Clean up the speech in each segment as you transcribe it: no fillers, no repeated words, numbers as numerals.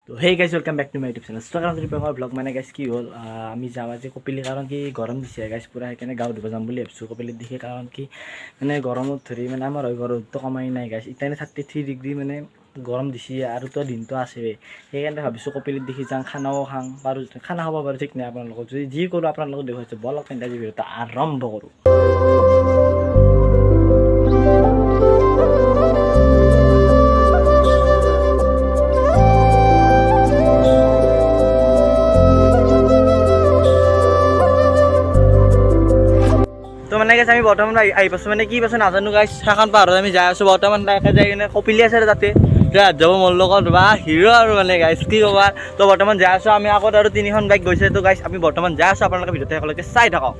তো hey guys welcome back to my YouTube channel struggle blog মানে guys কি হ'ল আমি যাওঁ আজি কপিলি কাৰণ কি গৰম দিছে গাইজ পূৰা সেইকাৰণে গাঁও ধুব যাম বুলি ভাবিছোঁ কপিলিত দেখি কাৰণ কি মানে গৰমত ধৰি মানে আমাৰ ঘৰতো কমাই নাই গাইজ ইটানে 33 ডিগ্ৰী মানে গৰম দিছে আৰু তো দিনটো আছে সেইকাৰণে ভাবিছোঁ কপিলিত দেখি যাওঁ খানাও খাওঁ বাৰু খানা খাব পাৰোঁ ঠিক নাই আপোনালোকক যদি যি কৰোঁ আপোনালোকক দেখুৱাইছোঁ বলক তেন্তে ভিডিঅ'টো আৰম্ভ কৰোঁ। তো মানে গাইছ আমি বৰ্তমান আহি পাইছোঁ মানে কি পাইছোঁ নাজানো গাইছ সেইখন পাহাৰত আমি যাই আছোঁ বৰ্তমান তাকে যাই কিনে কপিলি আছে তাতে যাব মোৰ লগত বা হিৰো আৰু মানে গাইছ কি ক'বা। তো বৰ্তমান যাই আছোঁ আমি আগত আৰু 3খন বাইক গৈছে তো গাইছ আমি বৰ্তমান যাই আছোঁ আপোনালোকে ভিডিঅ'টো একেলগে চাই থাকক।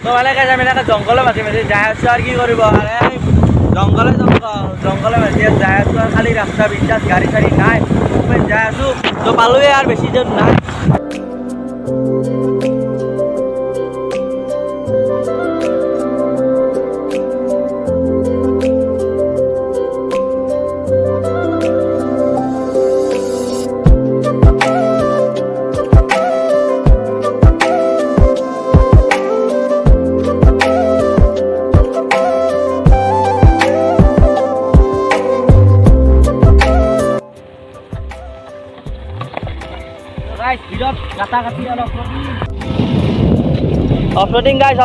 তো মানে গাইছ আমি এনেকৈ জংঘলে মাতি মাতি যাই আছোঁ আৰু কি কৰিব জংঘলে মাতি যাই আছোঁ আৰু খালি ৰাস্তা বিন্দাছ গাড়ী চাড়ী নাই যাই আছোঁ তো পালোৱে আৰু বেছি যেন নাই। Guys, video kata-kati offroading guys,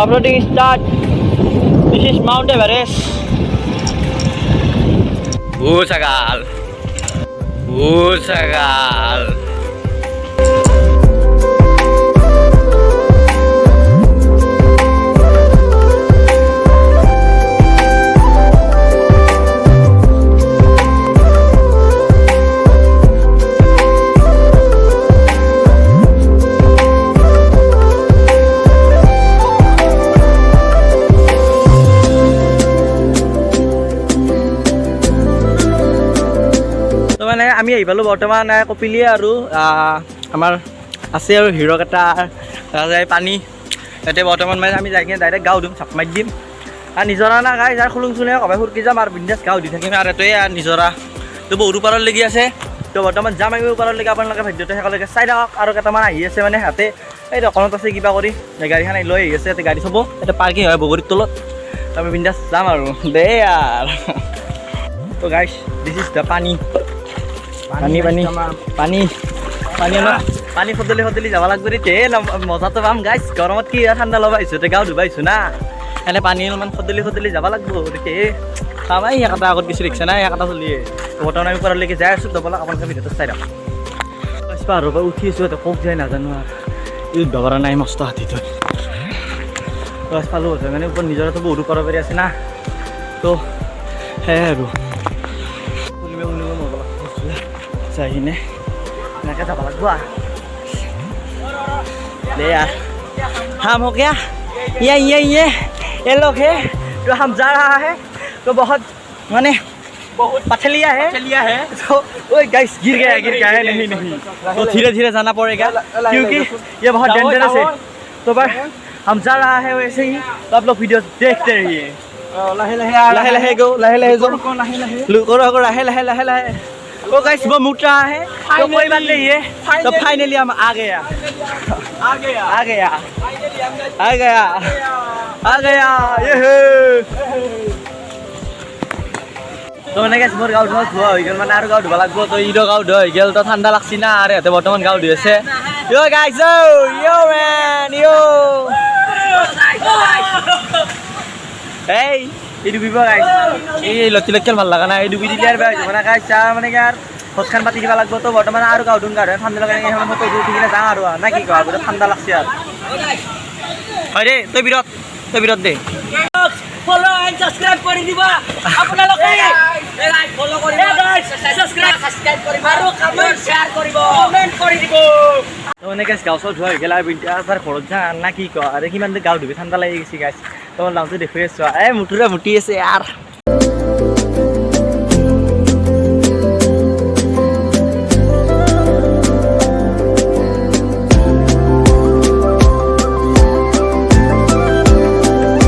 offroading start. This is Mount Everest. Sagal. মানে আমি আহি পালোঁ বৰ্তমান কপিলি আৰু আমাৰ আছে আৰু হিৰক এটা যায় পানী ইয়াতে বৰ্তমান মানে আমি যাই কিনে ডাইৰেক্ট গাঁও দিম চাপ মাৰি দিম আৰু নিজৰা না গাই যাৰ খুলুং চুলুঙে কবাই সুৰকি যাম আৰু বিন্দাছ গাঁও দি থাকিম আৰু এইটোৱে নিজৰা তো বহুত ওপৰৰ লাগি আছে তো বৰ্তমান যাম আমি ওপৰৰ লাগি আপোনালোকে ভিডিঅ'টো শেষলৈকে চাই থাকক আৰু কেইটামান আহি আছে মানে সিহঁতে এই দোকানত আছে কিবা কৰি গাড়ীখন লৈ আহি আছে ইয়াতে গাড়ী থ'ব ইয়াতে পাৰ্কিং হয় বগৰীৰ তলত আমি বিন্দাছ যাম আৰু দে আৰ তো গাইছ দিছ ইজ দ্য পানী সদলি যাব লাগব ৰে মজাটো পাম গাইছ গৰমত কি ঠাণ্ডা ল'ব আহিছোঁ গাঁও ধুব আহিছোঁ না এনে পানী অলপমান সদলি যাব লাগব গতিকে চাবাই একটা আগত কিছু ৰিক্সা নাই একটা চলিয়ে বৰ্তমান আমি পৰলৈকে যাই আছোঁ দবলক আপোনালোকে ভিডিঅ'টো চাই দিয়ক। পাহাৰৰ পৰা উঠি আছোঁ ক'ত যায় নাজানো আৰু যুদ্ধ কৰা নাই মস্ত হাতীটো গছ পালোঁ মানে ওপৰত নিজৰতো বহুত ওপৰৰ পাৰি আছে না তো সেয়াই আৰু যাই কিনে এনেকৈ যাব লাগিব दे यार हम हो गया ये लोग है जो हम जा रहा है तो बहुत माने पथलिया है तो ओए गाइस गिर गया है नहीं तो धीरे धीरे जाना पड़ेगा क्योंकि ये बहुत डेंजरस है तो पर हम जा रहा है वैसे ही तो आप लोग वीडियो देखते रहिए लाहे गो लाहे वो गाइस वो मुट रहा है तो कोई बात नहीं है तो फाइनली हम आ गया ये तो मैंने गाइस मोर गाँव धुआ हो गल माने आरो गाँव धुबा लागबो तो इरो गाँव धुआ हो गल तो ठंडा लागछि ना आरो एते बर्तमान गाँव धुइ আছে yo guys yo man yo এই ডুবিব গাইস এই লতি লক্কেল ভাল লাগা না এই ডুবি দিলে আর বেয়া হইব না গাইস চা মানে কি আর খোঁজখান পাতি দিবা লাগবো তো বর্তমানে আর গাঁও ধুন গাড়ে ঠান্ডা লাগে এখন মতো উঠি কিনে যাওঁ আৰু না কি কয় পুৰো ঠান্ডা লাগছে আৰ হয় ৰে তুই বিৰত দে ফলো এন্ড সাবস্ক্ৰাইব কৰি দিবা আপোনালোকে লাইক ফলো কৰিব গাইস সাবস্ক্ৰাইব কৰিব আৰু কমেন্ট শেয়াৰ কৰিব কমেন্ট কৰি দিব তো মানে গাইস গাঁও চাও ধোৱা হৈ গেল আৰু বিন্টা তাৰ ঘৰত যা না কি কয় আৰু কিমান গাঁও ধুবি ঠান্ডা লাগি গৈছে গাইস তোমাৰ নামটো দেখুৱাই আছো এই মুঠুৰা মুটি আছে আৰ